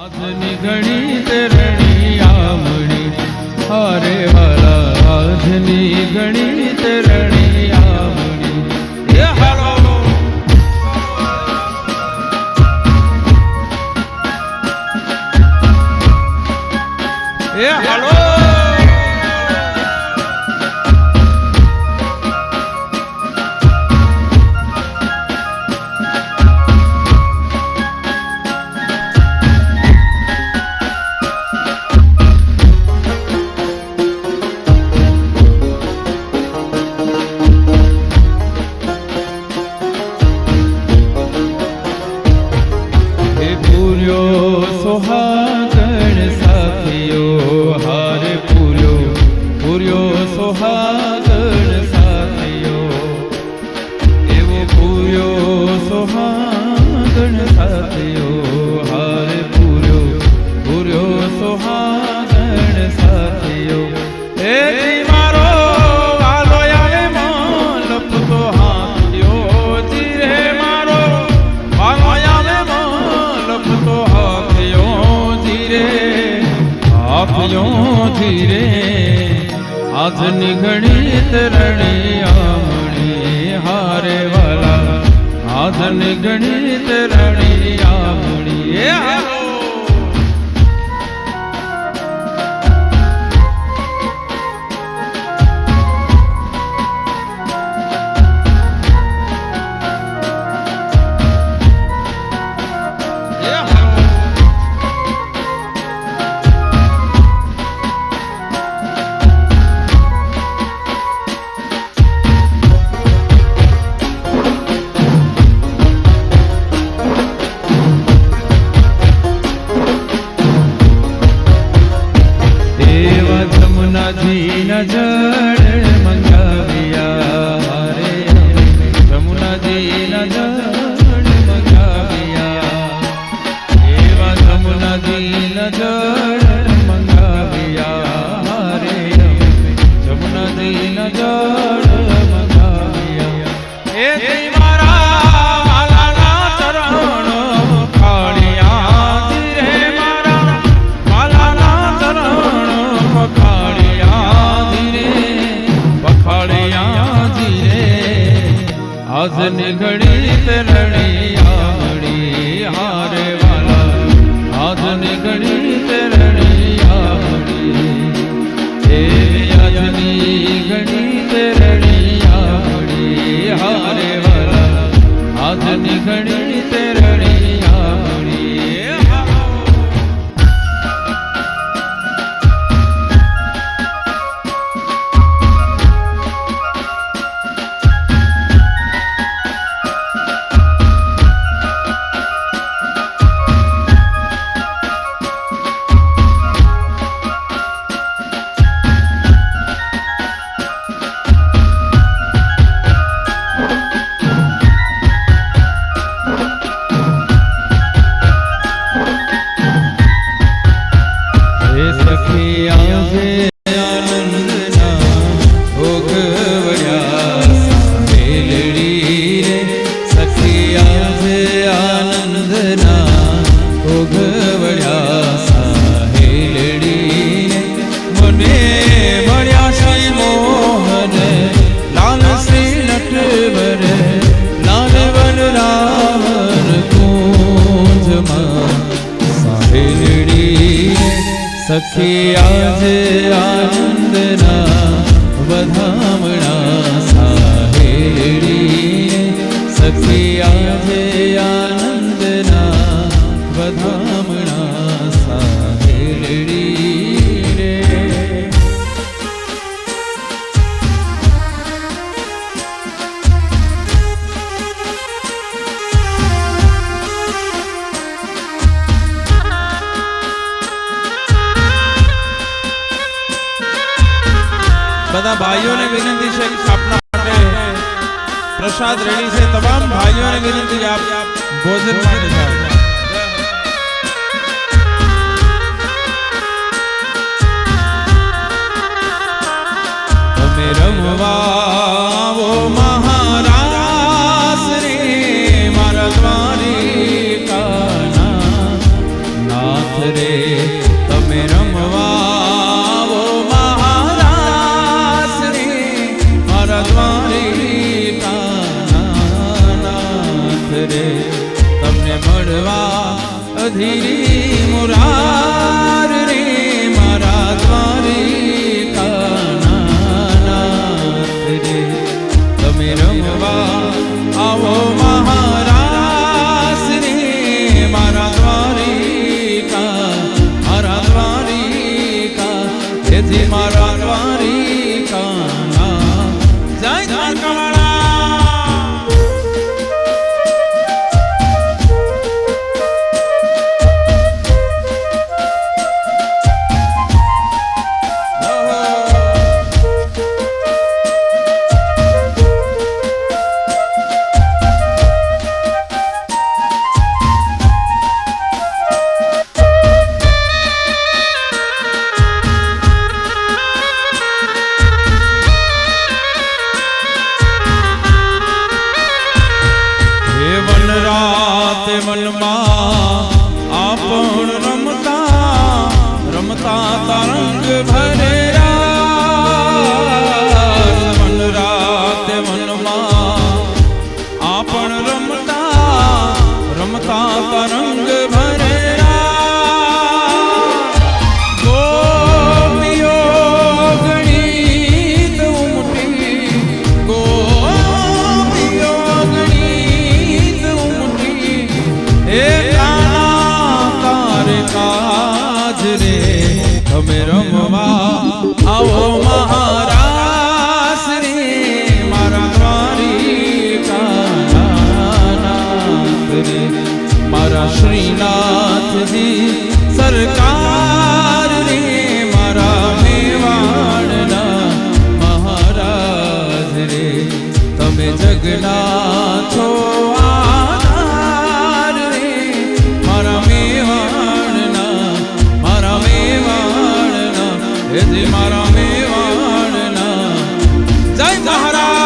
આજની ઘણી તેરણી આમણી હારે વાલા આજની ઘણી તેરણી આમણી એ હાલો એ હાલો સોહાગણ સાથીઓ હારે પૂર્યો સોહાગણ સાથીઓ એવો પૂર્યો સોહાગણ સાથીઓ હારે પૂર્યો સોહાગણ સાથીઓ એ મારો વાલો આવે મન લપતો હાથ્યો ધીરે મારો વાલો આવે મન લપતો ધીરે આજની ઘણી તરણી આમણી હારે વાલા આજની ઘણી તરણી આમણી એ જળ મંગાવ્યા રે જમુનાજીના જળ મંગાવ્યા એવા જમુનાજીના જળ મંગાવ્યા રે જમુનાજીના જળ મંગાવ્યા એ મારા વાલાના ચરણ ખાળિયા ધીરે મારા વાલાના ચરણ ખાળિયા આજની ઘડી તરણી આમણી હારે વાલા આજની ઘડી તરણી આમણી એવી આજની ઘડી તરણી આમણી હારે વાલા આજની ઘડી તરણી આમણી સખી આજે આનંદના વધામણા સાહેડી સખી આજે આનંદના વધામણા સાહેડી રે બધા ભાઈઓને વિનંતી છે કે આપના માટે પ્રસાદ રેડી છે તમામ ભાઈઓને વિનંતી છે આપ ભોજન માટે જાઓ તમે રમવા ઓ મહારાસ રે મારા દ્વારિકાના નાથ નાથ રે તમે રમવાવો મહારાસ રે મારા દ્વારિકાના નાથ રે તમને મળવા અધીરી મુરાર રે મારા દ્વારિકાના નાથ રે તમે રમવા આવો મહારાસ રે મારા દ્વારિકા તેથી મારા દ્વારિકાના જય દ્વારકાવાળા મનમાં આપણ રમતા રમતા તરંગ ભરેરા મન રાતે મનમાં આપણ રમતા રમતા તરંગ ભરેરા ગોપીઓ ગણિત ઉમટી ગોપીઓ ગણિત ઉમટી રે તમે રમવા આવો મહારાસ રે મારા દ્વારિકાના નાથ રે મારા શ્રીનાથજી સરકાર રે મારા મેવાડના મહારાજ રે તમે જગના છો મારા મેવાડના જય મહારાજ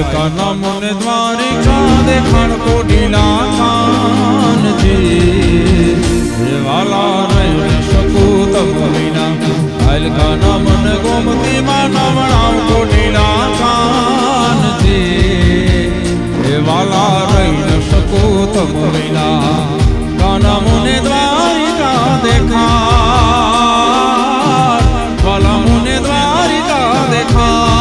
કાના મને દ્વારિકા દેખાણ કોડીના ખાન જી વાલા રહી શકું તમ વિના હાલ કાના મન ગોમતી માં નવણાવ કોડીના ખાન જી વાલા રહી શકું તમ વિના કાના મને દ્વારિકા દેખાણ વાલા મને દ્વારિકા દેખાણ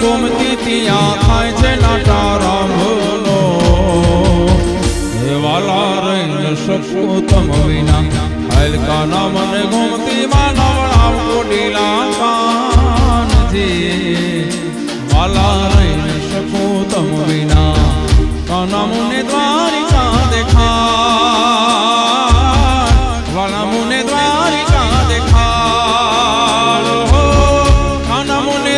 ગોમતી ત્યાં ખાય છે નાટા રામનો વાલા રહી શકું તમ વિના હલકાના મને ગોમતી માં નવણાવ કોડીલા કાનથી વાલા રહી શકું તમ વિના કાના મુને દ્વારિકા દેખાડ વાલા મુને દ્વારિકા દેખાડ કાના મુને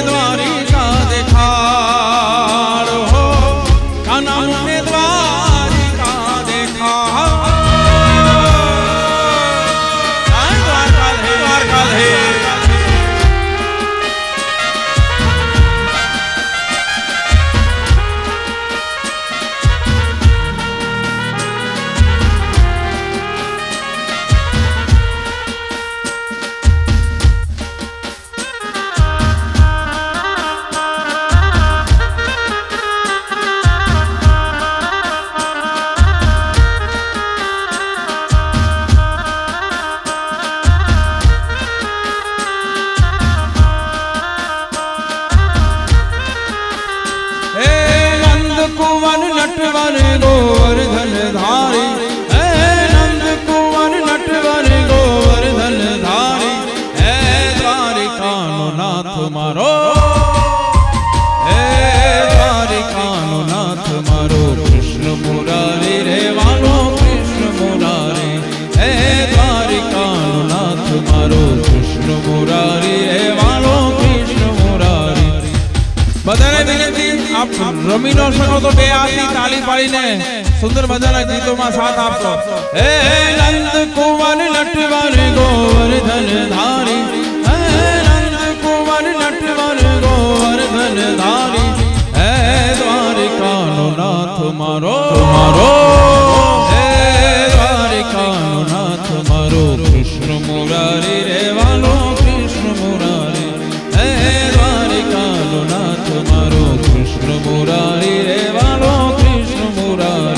રમી નો શકો તો બે હાથની તાળી પાડીને સુંદર મજાના ગીતોમાં સાથ આપશો. હે નંદ કુંવર નટવર ગોવર્ધન ધારી, હે નંદ કુંવર નટવર ગોવર્ધન ધારી, હે દ્વારિકાનો નાથ મારો મારો, હે દ્વારિકાનો નાથ મારો કૃષ્ણ મુરારી રે વાલો કૃષ્ણ મુરારી, હે દ્વારિકાનો નાથ મારો કૃષ્ણ મુરારી રે વાલો કૃષ્ણ મુરારી.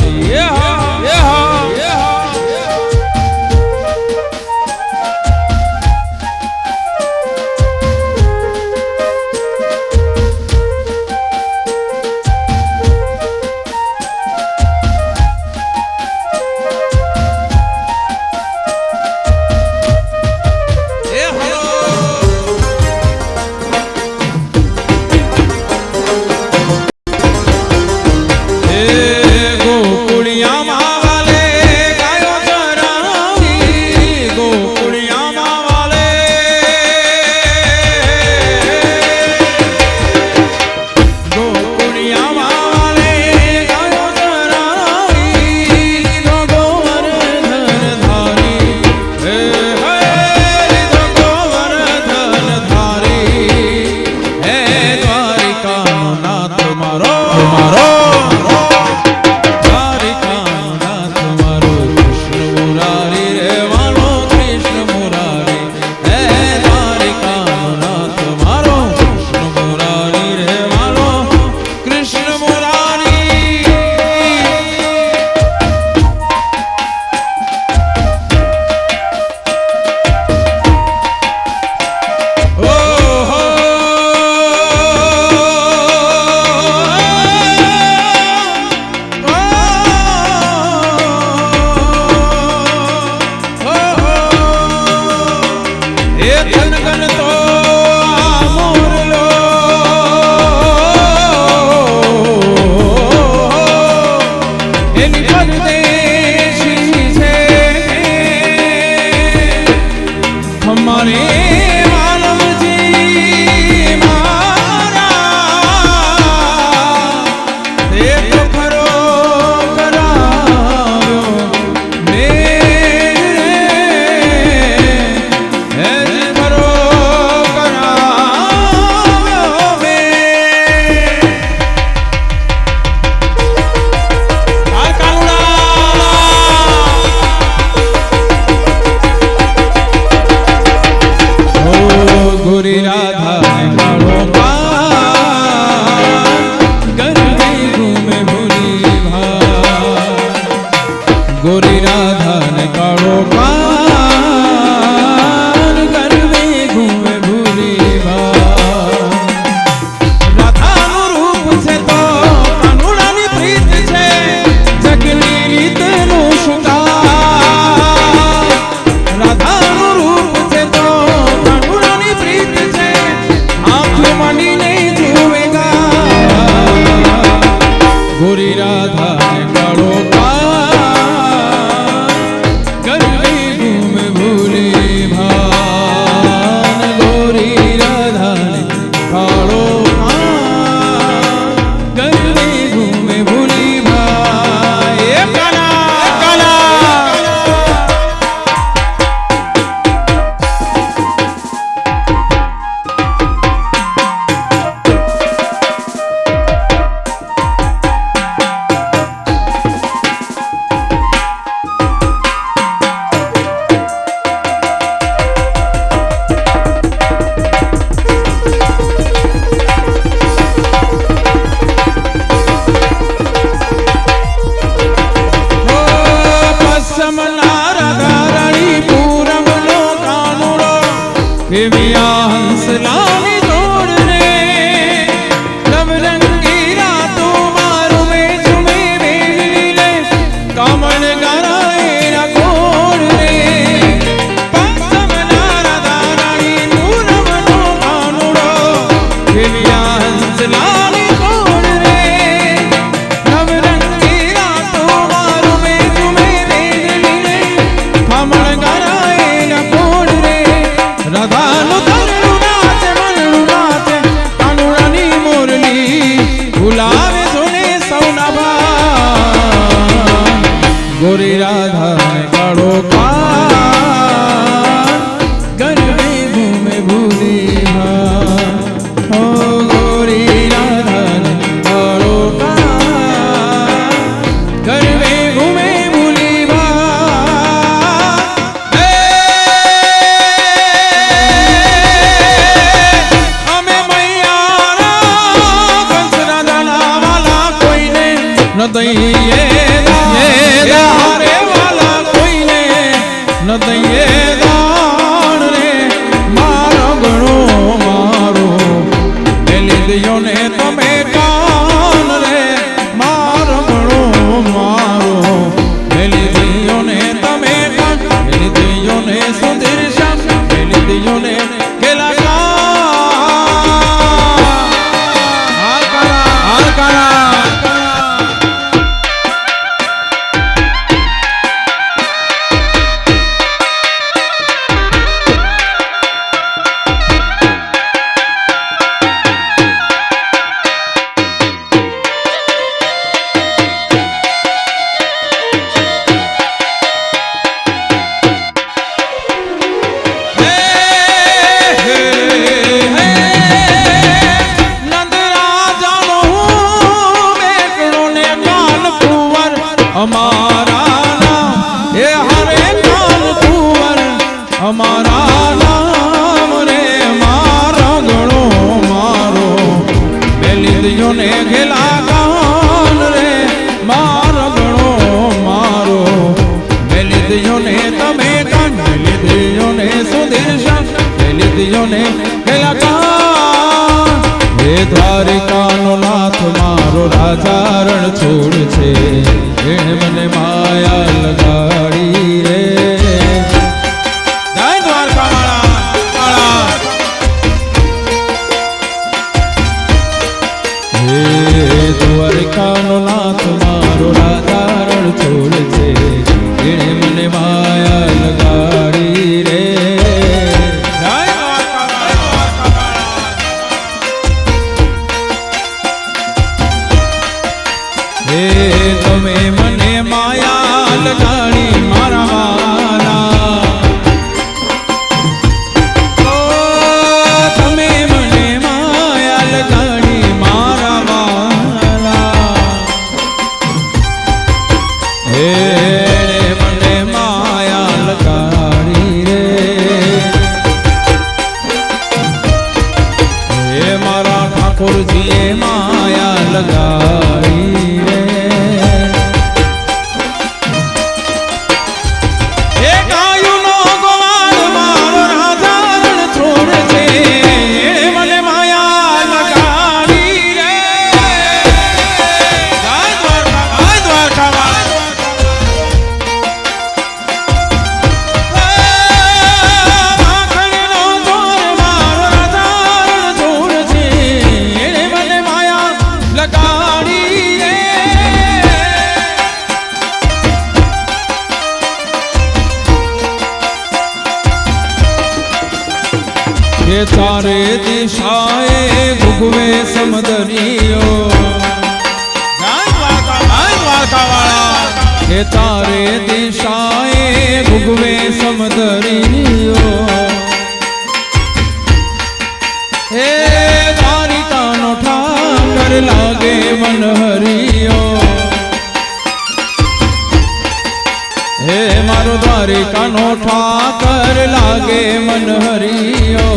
ગોરી રાધા ને કાળો કાન ગરબે ઘૂમે ભૂલી ભાન હો ગોરી રાધા ને કાળો કાન ગરબે ઘૂમે ભૂલી ભાન અમે મૈયારા કંસ રાધાના વાલા કોઈને ન દઈએ દ્વારિકાનો નાથ મારો રાજા રણ છોડ છે એને મને માયા લગાડી રે જય દ્વારકા વાળા હે દ્વારિકાનો નાથ મારો રાજા રણ છોડ છે એને મને માયા લગાડી રે તમે મને માયા લગાડી મારા વાલા તમે મને માયા લગાડી મારા વાલા હે મને માયા લગાડી રે હે મારા ઠાકોરજીએ માયા લગાડી રે चारे दिशाए भुगवे समदरियो हे तारे दिशाए भुगवे समदरियो हे द्वारिका नो ठाकर लागे मन हरियो हे मारो द्वारिका नो ठाकर लागे मन हरियो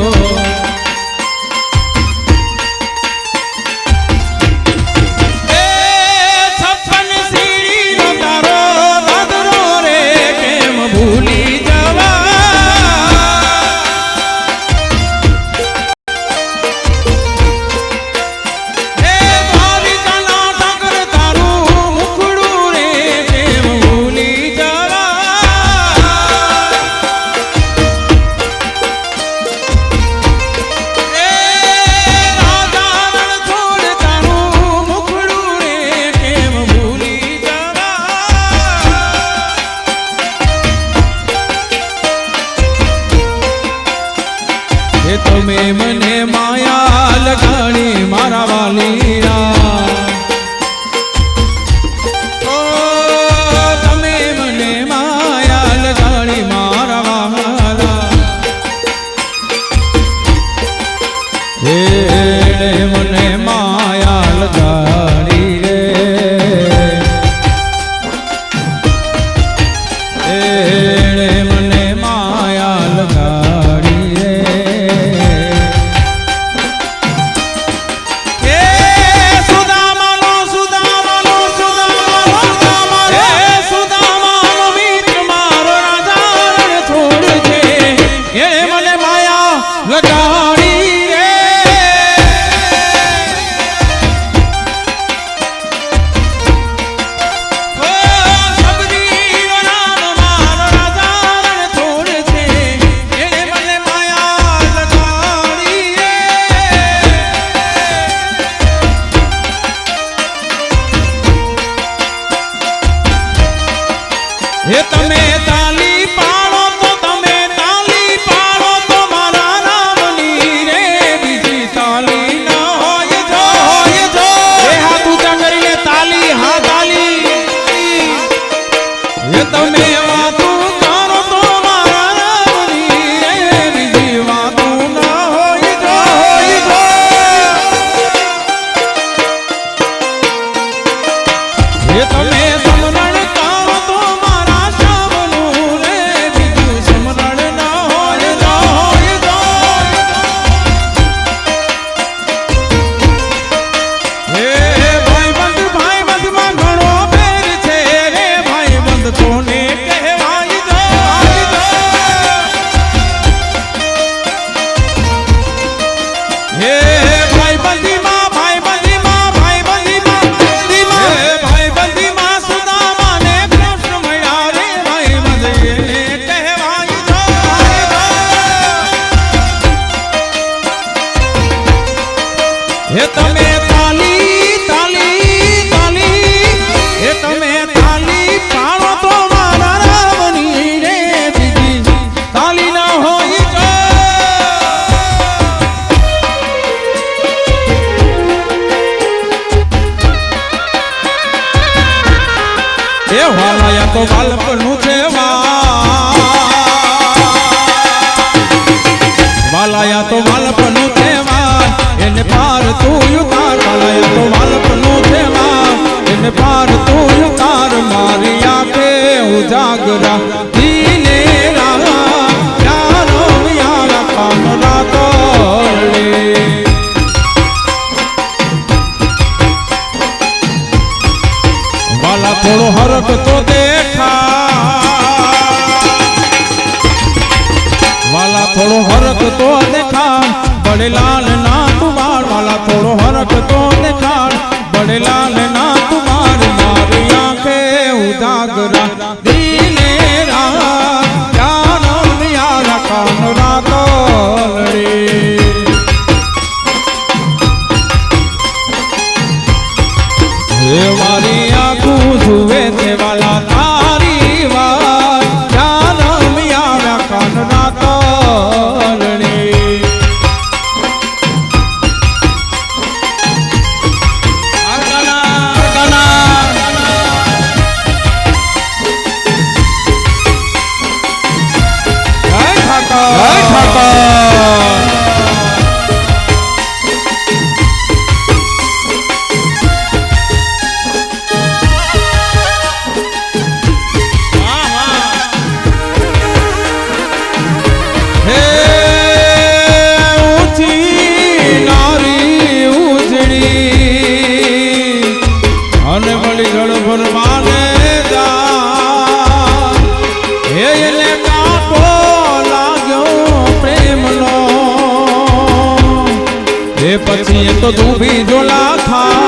હે તમે તાલી તાલી તાલી હે તમે તાલી પાડો તો મારા રામની રે બીજી તાલી ના હોય તો એ વાલાયા તો બાલપણનું છે વાલાયા તો બાલપણનું છે એને પાર તું ઉતાર વાલાયા તો બાલપણનું છે એને પાર તું ઉતાર મારી આંખે ઉજાગરા દીને રાહ યારો યારા કામ રાતો વાલા થોડો હરક તો દેખા વાલા થોડો હરક તો દેખા બડે લાલ ના તુમાર વાલા થોડો હરક તો દેખા બડે લાલ ના તુમાર મારી આંખે ઉજાગરા દીને રાહ યારો યારા કામ રાતો હે મારી આંખું જુએ તે વાલા તારી વાત જાનમ યારા કાન રાતલણી પછી તો તું ભી જોલા ખા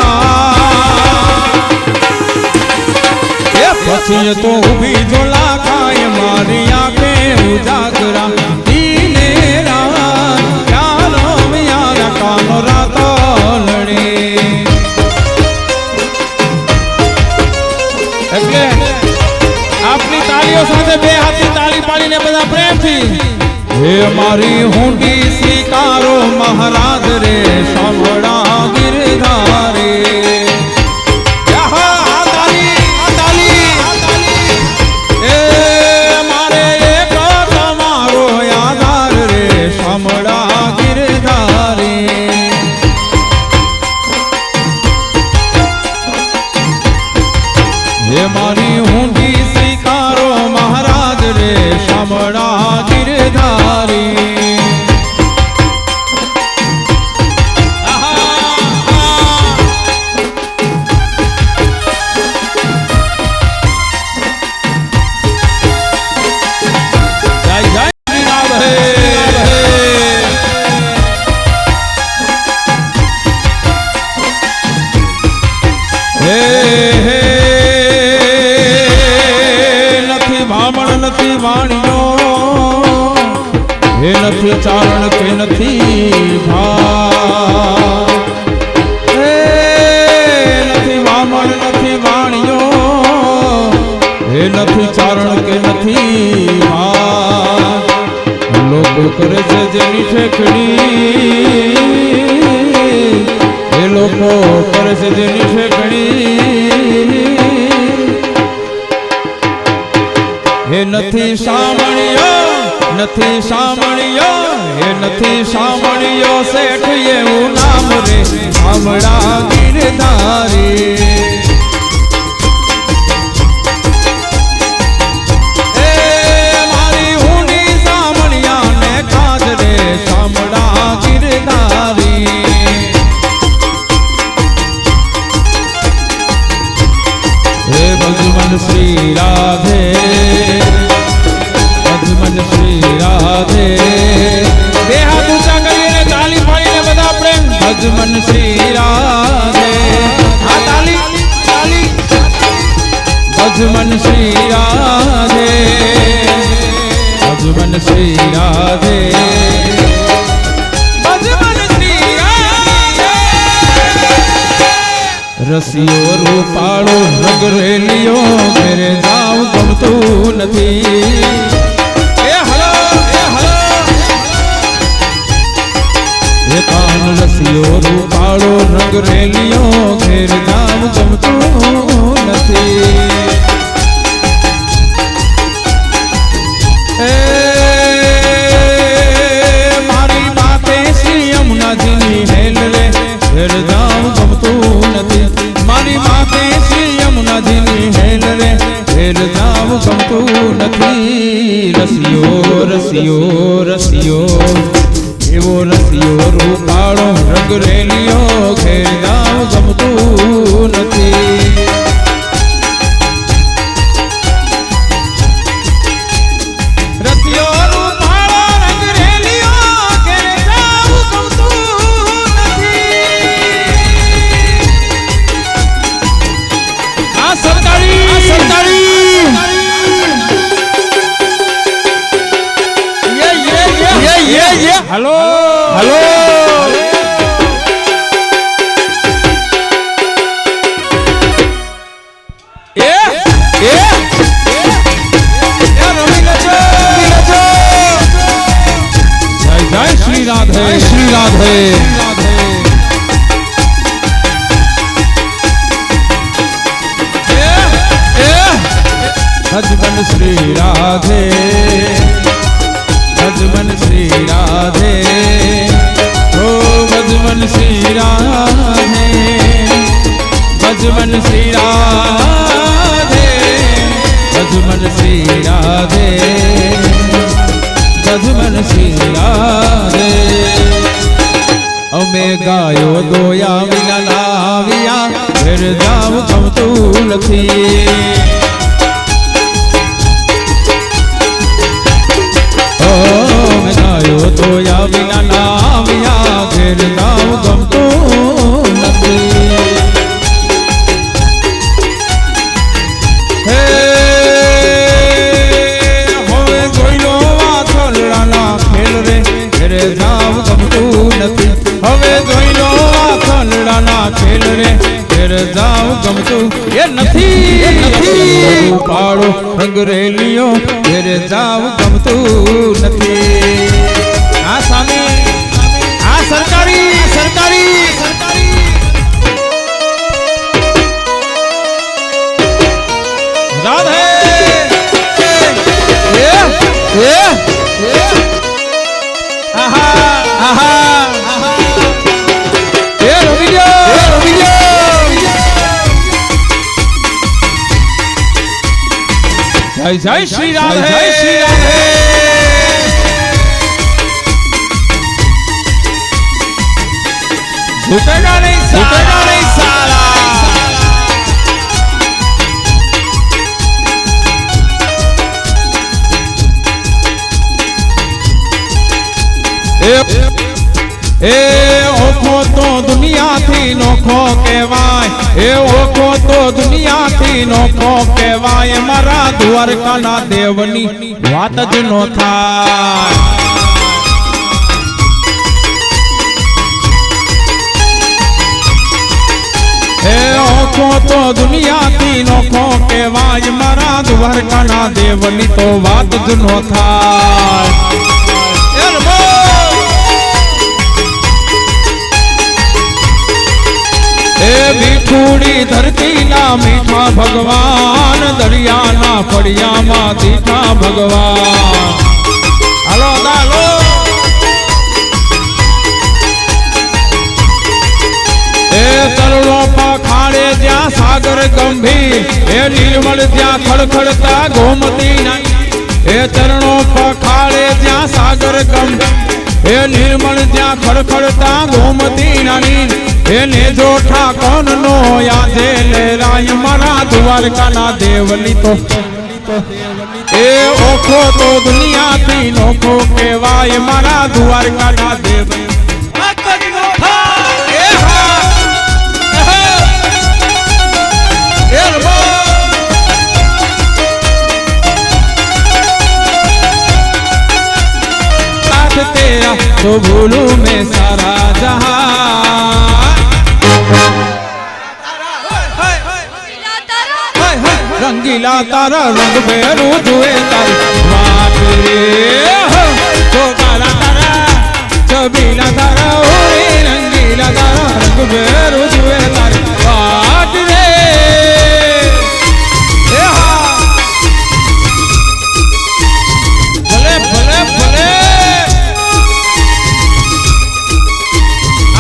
પછી તો ભી જોલા ખાય મારી આંખે ઉજાગરા દીને રાત યારો યારા કાનો રાતો લડી એટલે આપની તાળીઓ સાથે બે હાથની તાળી પાડીને બધા પ્રેમથી હે મારી હુંડી સ્વીકારો મહારાજ રે સાંભળા ગિરધારે એ મારે એક તમારો આધાર રે સાંભળા ગિરધારે હે મારી હુંડી સ્વીકારો મહારાજ રે સાંભળા ગિરધારી નથી વાણિયો હે નથી ચારણ કે નથી ભા હે નથી વામણ નથી વાણિયો હે નથી ચારણ કે નથી ભા લોકો કરે છે જેની ઠેકડી એ લોકો કરે છે જેની ઠેકડી હે નથી સાંભળ્યો હે નથી સાંભળ્યો શેઠ એવું નામ રે સાંભળા ગિરધારી હે મારી હુંડી સાંભળ્યા ને કાજ રે સાંભળા ગિરધારી હે ભગવાન શ્રી રાધે શ્રી રાધે બે હાથ ઊંચા કરીને તાલી પાડીને બધા પ્રેમ ભજમન શ્રી રાધે આ તાલી તાલી ભજમન શ્રી રાધે ભજમન શ્રી રાધે ભજમન શ્રી રાધે રસિયો રૂપાળો રંગ રેલિયો ઘેરે જાવ ગમતું નથી કાન રસિયો રૂપાળો રંગ રેલિયો ઘેર જાવ ગમતું નથી મારી માતે શ્રી યમુનાજીની હેલ રે ઘેર જાવ ગમતું નથી મારી માતે શ્રી યમુનાજીની હેલ રે ઘેર જાવ ગમતું નથી રસિયો રસિયો રસિયો એવો રસિયો રૂપાળો રંગ રેલિયો ઘેર જાવ ગમતું નથી રસિયો રૂપાળો રંગ રેલિયો ઘેર જાવ ગમતું નથી આ સરકારી हेलो हेलो जय श्री राधे श्री राधे भजन श्री राधे भजन श्री राधे ओ भजन श्री राधे भजन श्री राधे भजन श्री राधे भजन श्री राधे अमे गायो दोया विना लाविया फिर जाव गमતું નથી तो या बिना नाविया घेर जाव गमતું નથી હવે જોઈલો વાછલડાના ખેલ રે ઘેરે જાવ ગમતું નથી હવે જોઈલો વાછલડાના ખેલ રે ઘેરે જાવ ગમતું એ નથી પાડો રંગ રેલિયો ઘેરે જાવ ગમતું નથી આ સામે આ સરકારી રાધે આહા આહા એ રવિજો જય જય શ્રી રાધે શ્રી રાધે झुकेगा नहीं साला ए ओखो तो दुनिया थी नोखो कहवाय ए ओखो तो दुनिया थी नोखो कहवाय मारा द्वारका ना देवनी वात ज नो थाय ओखो तो दुनिया थी नोखो कहवाय मारा द्वारका ना देवनी तो वात ज नो थाय मीठूड़ी धरती ना मीठा भगवान दरिया ना फड़िया मा दीठा भगवान हलो दालो ए तरुणो पखाड़े ज्या सागर गंभीर ए निर्मल ज्या खड़खड़ता गोमती ए चरणों पखाड़े ज्या सागर गंभीर ए निर्मल ज्या खड़खड़ता गोमती नानी એને જોઠા કોણ નો યાદે લેરાય મારા દ્વારકા ના દેવલી તો એ ઓખો તો દુનિયાથી નોખો કહેવાય મારા દ્વારકા ના દેવલી साथ तेरा तो भूलूं मैं सारा जहां रंगीला तारा रंग बेरू जुए तारी वाट रे तो काला तारा छबीला तारा ओरे रंगीला तारा रंग बेरू जुए तारी वाट रे भले भले भले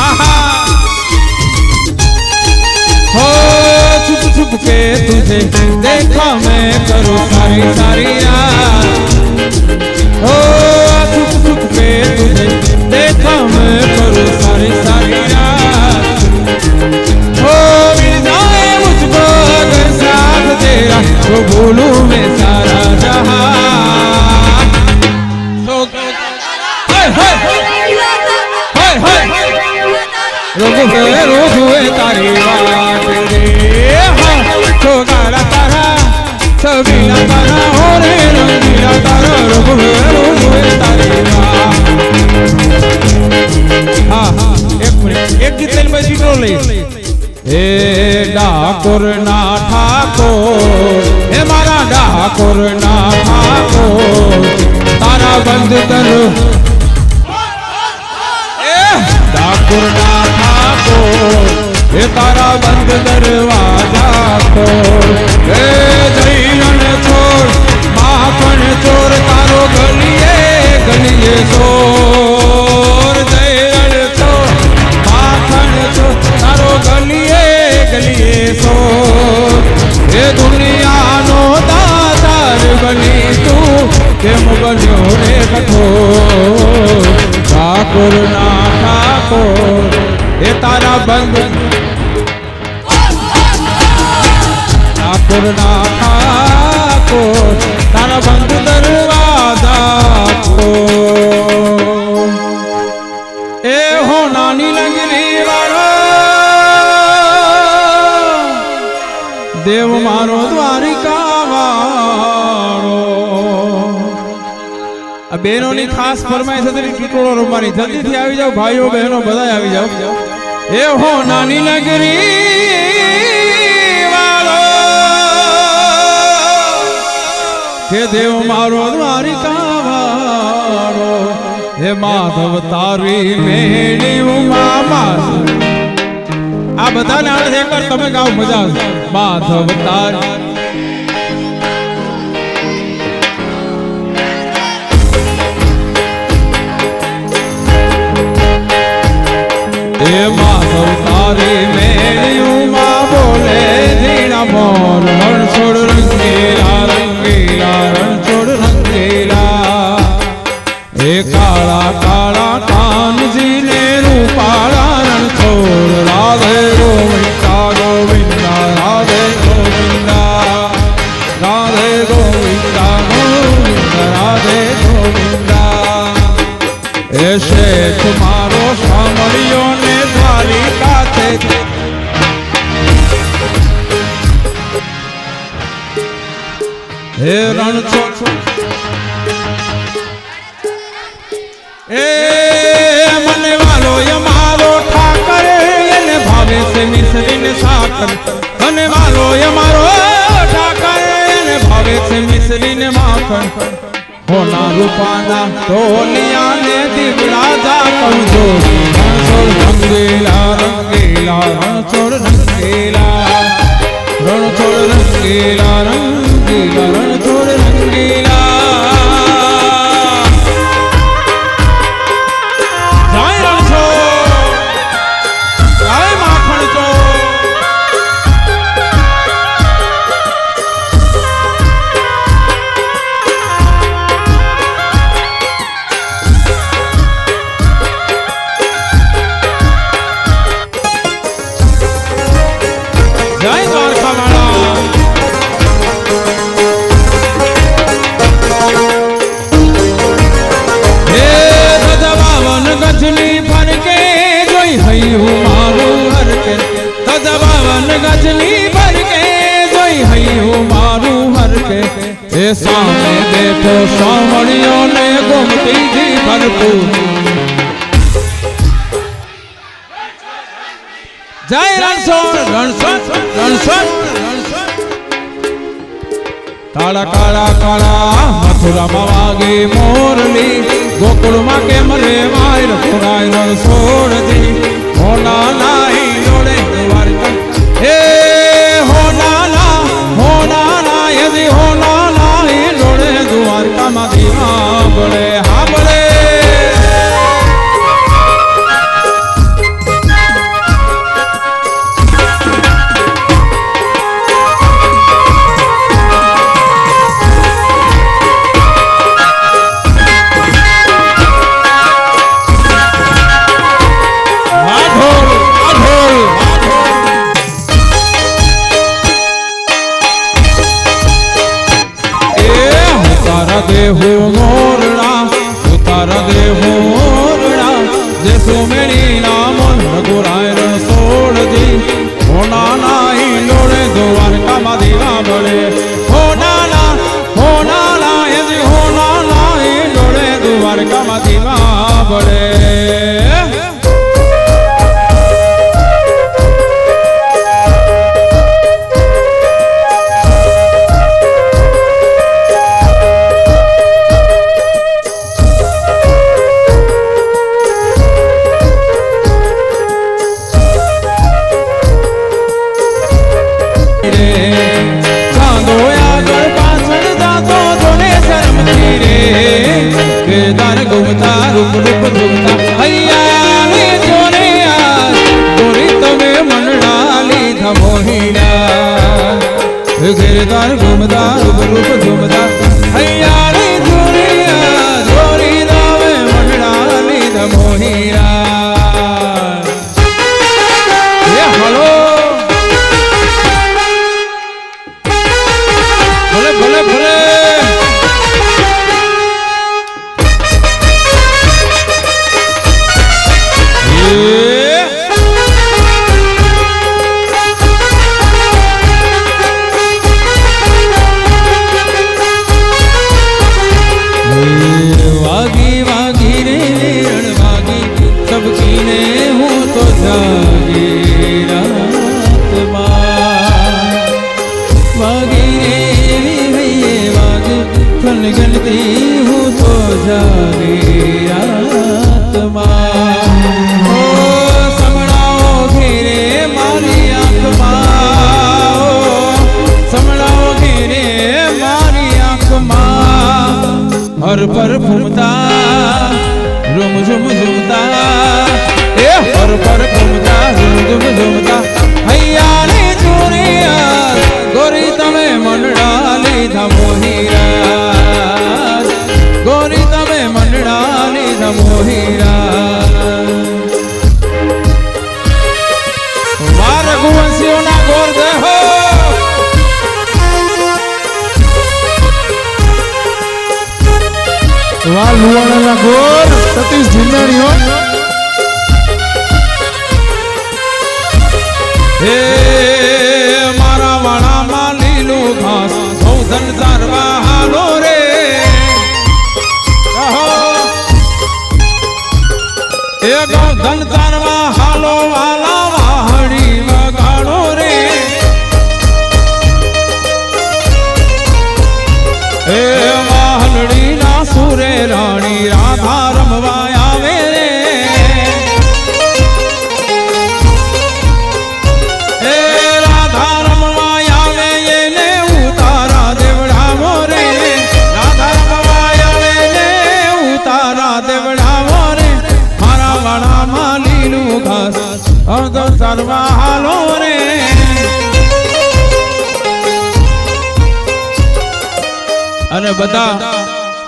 आहा हो छुप छुप के तुझे देखा मैं करूँ सारी सारी रात हो छुप छुप के तुझे देखा मैं करूँ सारी सारी रात हो मिल जाए मुझको अगर साथ तेरा तो भूलूं मैं सारा जहां रोग हुए तारी बात रे तो गाला तारा छबीला तारा और रंगीला तारा रोग हुए तारी बात। हाँ एक मिनट एक गीत में सीटो ले ए डाकुर ना ठाकुर हे मारा डाकुर ना ठाकुर तारा बंद करो ठाकुर ना ठाकुर ये तारा बंद दरवाजा खोल ए जैन छोड़ माखन चोर तारो गलिए गलिए चोर जैन छोड़ माखन चोर तारो गलिए गलिए चोर ये दुनिया नो दातार बनी तू के मुगलियों ने कठोर ठाकुर ना ठाकुर ये तारा बंद ठाकुर ना ठाकुर तारा बंद दरवाजा को ए हो नानी लंगरी वालो देव मारो द्वारिका वालो बहनों की खास फरमाइश है टिटोड़ो रमवानी जल्दी थी आई जाओ भाईओ बहनों बधाई आई जाओ ए हो नानी नगरी वालो के देव मारो द्वारिका वालो हे माधव तारी मेली उमा आ बता ने एक बार तमे गाओ मजा माधव तारी माधव तारी मेरी उमा बोले दीना मोर रण छोड़ रंगीला रंगीला रण छोड़ रंगीला ए काला काला कान जी ने रूपाला रण छोड़ राधे गोविंदा गोविंदा राधे गोविंदा राधे गोविंदा गोविंदा राधे गोविंदा ऐसे तुम्हारो सामरियों ने द्वारिका थे हे रण छोड़ ए मने वालो यमारो ठाकर ये भावे से मिसरीन साकर मने वालो यमारो ठाकर ये भावे से मिसरीन माखन होना रूपाना ढोलिया ने दिवड़ा जा कमजो रण छोड़ रंगीला रंगीला रण छोड़ रंगीला रण छोड़ रंगीला रंगीला रण छोड़ रंगीला जाए रण छोड़ जाए माखन छोड़ जय द्वारका माला हे दबावन गजनी भर के जोई हयू मारू हर के दबावन गजनी भर के जोई हयू मारू हर के ए सामने देखो सावड़ियों ने घूमती थी भरपूर जय रणछोड़ रणछोड़ रणछोड़ काला काला काला मथुरा मागे मोरली गोकुल माँ के मरे मायर पुराय रण छोड़ दी हो लाला ही लोड़े द्वारका हे हो लाला यदि हो लाला ही लोड़े द्वारका माँ दीवा बड़े हाँ बड़े देहू मोरड़ा उतारा देहू मोरड़ा जैसो मेरी नाम रघुराय रण छोड़ दी हो नाना ही लोड़े द्वारका माँ दीवा बड़े हो नाना यदि हो नाना ही लोड़े द्वारका माँ दीवा बड़े घूमता रूप रूप घूमता हयाली जोरिया गोरी तमे मंडाली धमोहिया गिरदार घूमता रूप रूप घूमता हयाली जोरिया गोरी तमे मंडाली धमोहिया ये हेलो भले भले भले वागी वागी रे रण वागी सबकी ने हूँ तो जागी रात वागी रे वागी फल गलती हूँ तो जागी रात ओ समड़ाओ घेरे मारी आँख समड़ाओ घेरे मारी आँख हर पर घूमता रुम झुम झुमता ए हर पर घूमता रुम झुम झुमता हयाली चोरिया गोरी तमे मंडाली धमोहिरा गोरी तमे मंडाली धमोहिरा वाह रघुवंशियों ना गोर दे हो वाह लुवाणा गोर सतीश झिंझाणियो हे मारा वाणा मा लीलो घास धन जारवा हालो रे ए धन जारवा हालो वाला वाहड़ी वगाड़ो रे ए वाहड़ी सुरे रानी राधा रमवाया मेरे ए राधा रमवाया में ये ने उतारा देवड़ा मोरे राधा रमवाया में ने उतारा देवड़ा मोरे मारा वाला मालीलू घास और तो सर्वा हालो रे अने बता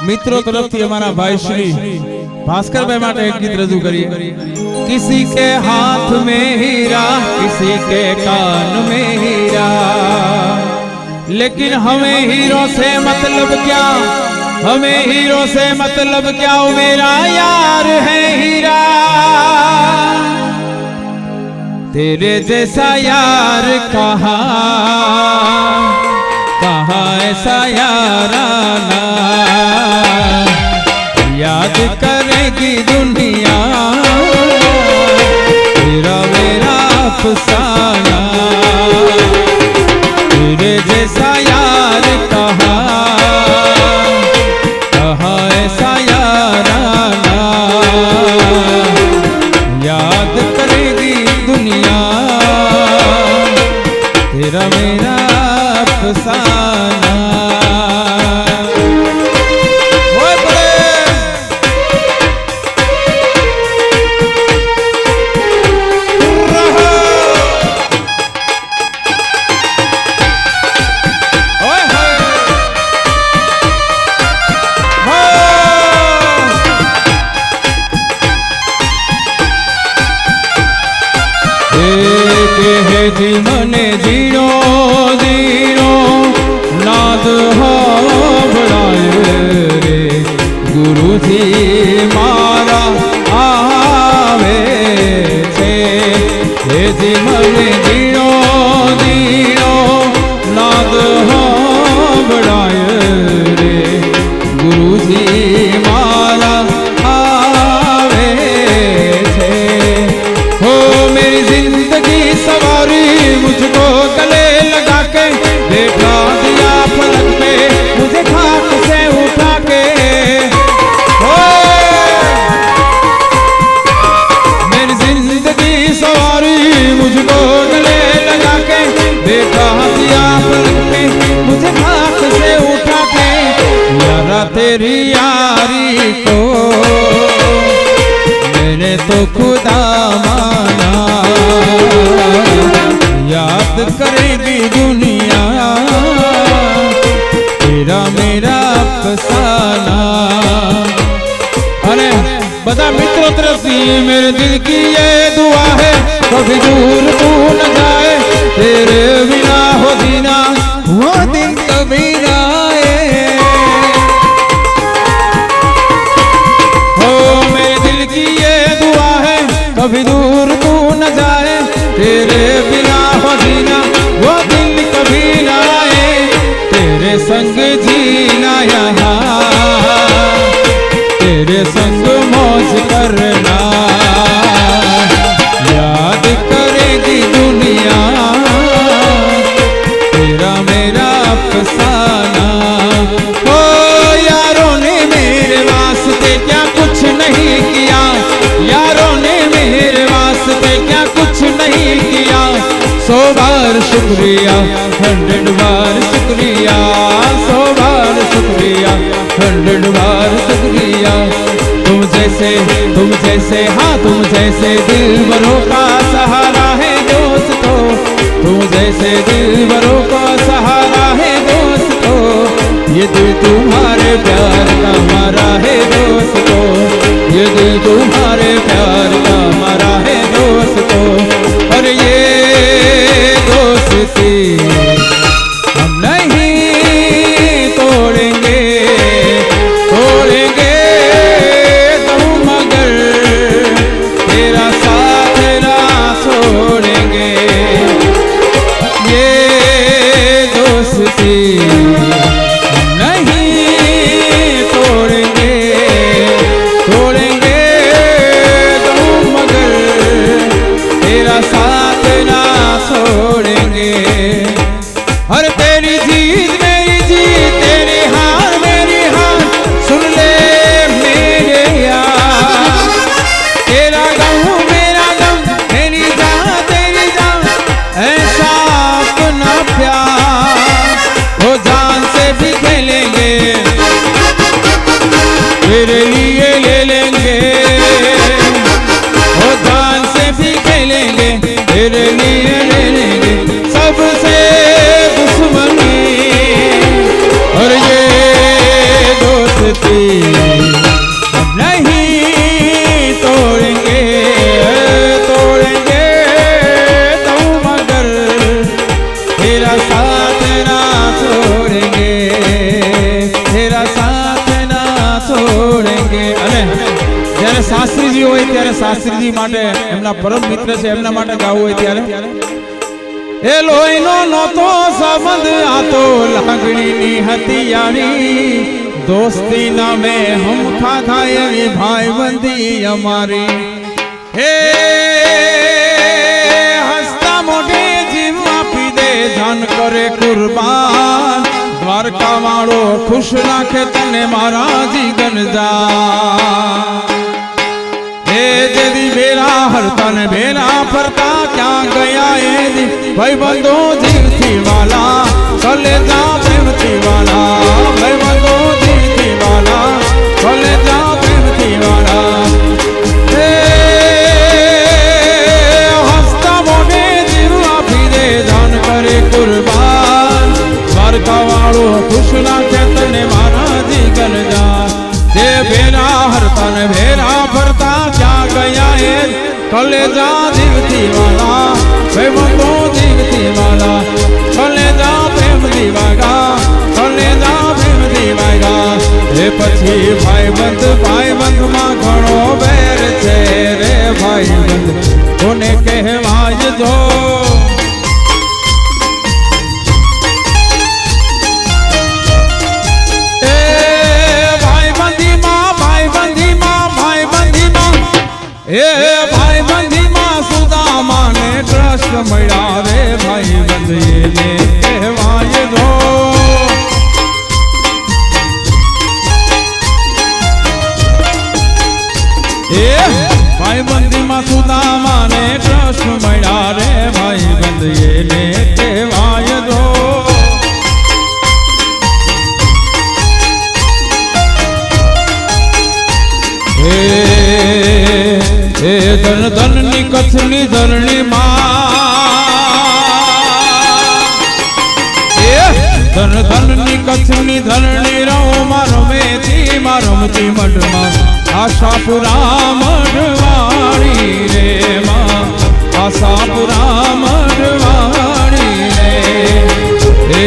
मित्रों तरफ थी हमारा भाई श्री भास्कर भाई माटे एक गीत रजू करिए किसी के हाथ में हीरा किसी के कान में हीरा लेकिन हमें हीरो से मतलब क्या हमें हीरो से मतलब क्या वो मेरा यार है हीरा तेरे जैसा यार कहाँ ऐसा याराना याद करेगी दुनिया तेरा मेरा अफसाना तेरे जैसा यार कहाँ तेरा मेरा अफसाना। ओए बड़े जी मने जीरो जीरो नाद हो बड़ाए रे गुरु जी मारा आवे छे। हे जी मने जीरो जीरो नाद हो बड़ाए रे गुरु जी मारा आवे छे। हो मेरी जिंदगी सवारी मुझको गले लगा के बैठा दिया फलक पे मुझे खाक से उठा के। हो मेरी जिंदगी सवारी मुझको गले लगा के बैठा दिया फलक पे मुझे खाक से उठा के। यारा तेरी यारी को मैंने तो खुदा माना याद करेगी दुनिया तेरा मेरा अफसाना। अरे बता मित्रों तरफ मेरे दिल की ये दुआ है कभी दूर तू न जाए तेरे बिना हो जीना वो दिन कभी ना आए। हो मेरे दिल की ये दुआ है कभी दूर तू न जाए तेरे बिना हो जीना वो दिन कभी ना आए। तेरे संग जीना यहाँ तेरे संग मौज करना याद करेगी दुनिया तेरा मेरा अफसाना। ओ यारों ने मेरे वास्ते क्या कुछ नहीं किया यारों ने मेरे वास्ते क्या कुछ नहीं किया। 100 बार शुक्रिया 100 बार शुक्रिया 100 बार शुक्रिया 100 बार शुक्रिया। तुम जैसे हाँ तुम जैसे दिलबरों का सहारा है दोस्तों तुम जैसे दिलबरों का सहारा है दोस्तों। ये दिल तुम्हारे प्यार का हमारा है दोस्तों ये दिल तुम्हारे प्यार का हमारा है दोस्तों। और ये दोस्ती हम नहीं तोड़ेंगे तोड़ेंगे तुम मगर तेरा साथ ना छोड़ेंगे। ये दोस्ती हम नहीं तोड़ेंगे तोड़ेंगे तुम मगर तेरा साथ ना छोड़ेंगे। हर तेरी जीत मेरी जीत तेरी हार मेरी हार सुन ले मेरे यार। तेरा गम मेरा गम तेरी जान तेरी जान ऐसा अपना प्यार वो जान से भी खेलेंगे तेरे लिए ले लेंगे वो जान से भी खेलेंगे तेरे लिए ले लेंगे सबसे दुश्मनी। और ये दोस्ती हम नहीं तोड़ेंगे तोड़ेंगे तुम मगर तेरा साथ ना छोड़ेंगे तेरा साथ ना छोड़ेंगे। अरे જ્યારે શાસ્ત્રીજી હોય ત્યારે શાસ્ત્રીજી માટે એમના પરમ મિત્ર છે એમના માટે ગાવું હોય ત્યારે એ લોહીનો નહોતો સંબંધ આ તો લાગણીની હતિયારી દોસ્તી નામે હમ ખાધા એવી ભાઈબંધી અમારી। હે હસતા મોઢે જીવ આપી દે જાન કરે કુરબાન દ્વારકા વાળો ખુશ રાખે તને મારા જીગન જાન। बेरा हरता ने बेरा फरता क्या गया ये भाई बंदो जीव थी જીવથી વાલા કલેજા પ્રેમથી વાલા ભાઈબંધો જીવથી વાલા કલેજા પ્રેમથી વાલા હસતા મોઢે જીવ આપી દે જાન કરે કુરબાન દ્વારકા વાળો ખુશ રાખે તને મારા જીગર જા દે ભેરા હરતા ને ભેરા ફરતા ક્યાં ગયા એ કલેજા જીવથી વાલા ભાઈબંધો જીવથી વાલા કલેજા પ્રેમથી વાગા કલેજા પ્રેમથી વાગા એ પછી ભાઈબંધમાં ઘણો બેર છે રે ભાઈબંધ કોને કહેવાય જો એ ભાઈબંધીમાં સુદામાને કૃષ્ણ મળ્યા રે ભાઈબંધ એને કહેવાય જો એ ભાઈબંધીમાં સુદામાને કૃષ્ણ મળ્યા રે ભાઈબંધ એને કહેવાય જો એ ધન ધનની કચ્છની ધરણી માં એ ધન ધનની કચ્છની ધરણી રમા રમેથી માં રમતી મઢમાં આશાપુરા મઢવાળી રે માં આશાપુરા મઢવાળી રે એ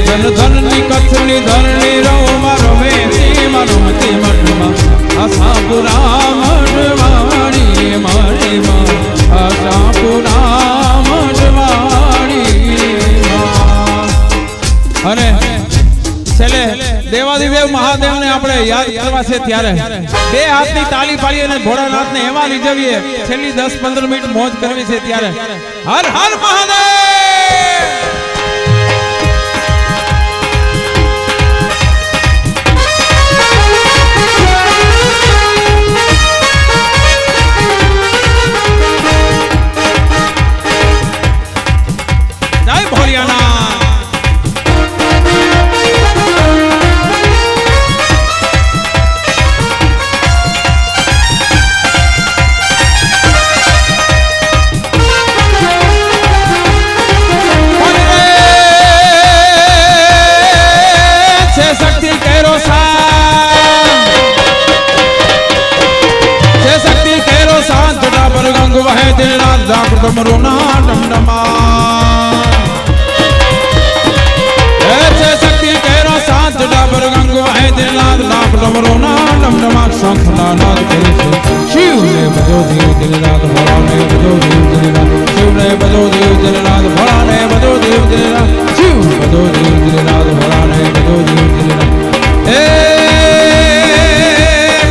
ધન ધનની કચ્છની ધરણી રમા રમેથી માં રમતી મઢમાં આશાપુરા મઢવાળી મારી માં આશાપુરા મઢવાળી અને છેલ્લે દેવાધિદેવ મહાદેવને આપણે યાદ કરવા છે ત્યારે બે હાથની તાળી પાડી અને ભોળાનાથને એવા રીઝવીએ છેલ્લી 10-15 મિનિટ મોજ કરવી છે ત્યારે હર હર મહાદેવ डमरू ना डमडमा ऐसे शक्ति केरो साथ डाबर गंगो है दिलनाथ लाख डमरू ना डमडमा शंखना नाद करे शिव ने बजो देव दिलनाथ भोला ने बजो देव दिलनाथ शिव ने बजो देव दिलनाथ भोला ने बजो देव दिलनाथ शिव बजो देव दिलनाथ भोला ने बजो देव दिलनाथ ए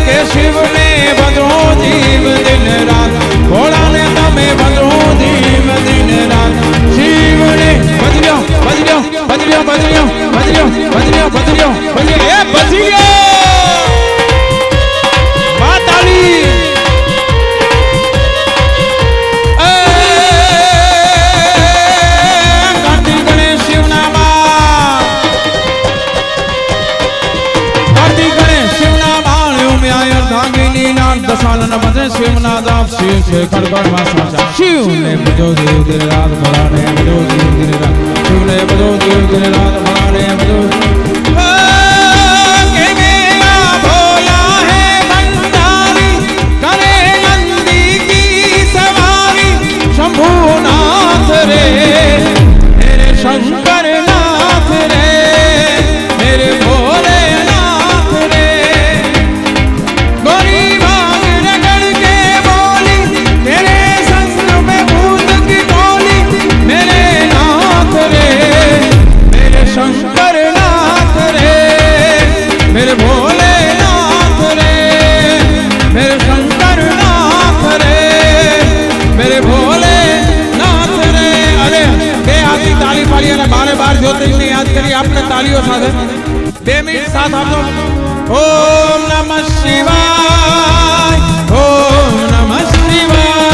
के शिव ने बजो देव दिलनाथ भोला ने तमे बजो देव दिलनाथ शिव ने बजलियो बजलियो बजलियो बजलियो बजलियो बजलियो बजलियो बजलियो ए बजलियो माताली ए कार्तिक गणेश शिव नामा कार्तिक गणेश शिव नामा में आयर धांगिनी नाथ दसालन बजे शिव नादाप शिव से खड़गड़ मासा शिव ने बजो देव दिलनाथ भोला ने बजो देव दिलनाथ शिव ने बजो देव दिलनाथ भोला ने बजो के मेरा भोला है भंडारी करे नंदी की सवारी शंभुनाथ रे मेरे शंकर नाथ रे मेरे भोले नाथ रे गोरी बाग रगड़ के बोली मेरे संग में भूत की टोली मेरे नाथ रे मेरे शंकर नाथ रे मेरे भोले नाथ रे मेरे शंकर नाथ रे मेरे भोले नाथ रे अरे બે હાથની તાળી પાડી અને બારે બાર જ્યોતિષને યાદ કરી આપણે તાળીઓ સાથે 2 મિનિટ સાથ આપો ઓમ નમઃ શિવાય ઓમ નમઃ શિવાય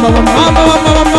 ma ma ma ma ma ma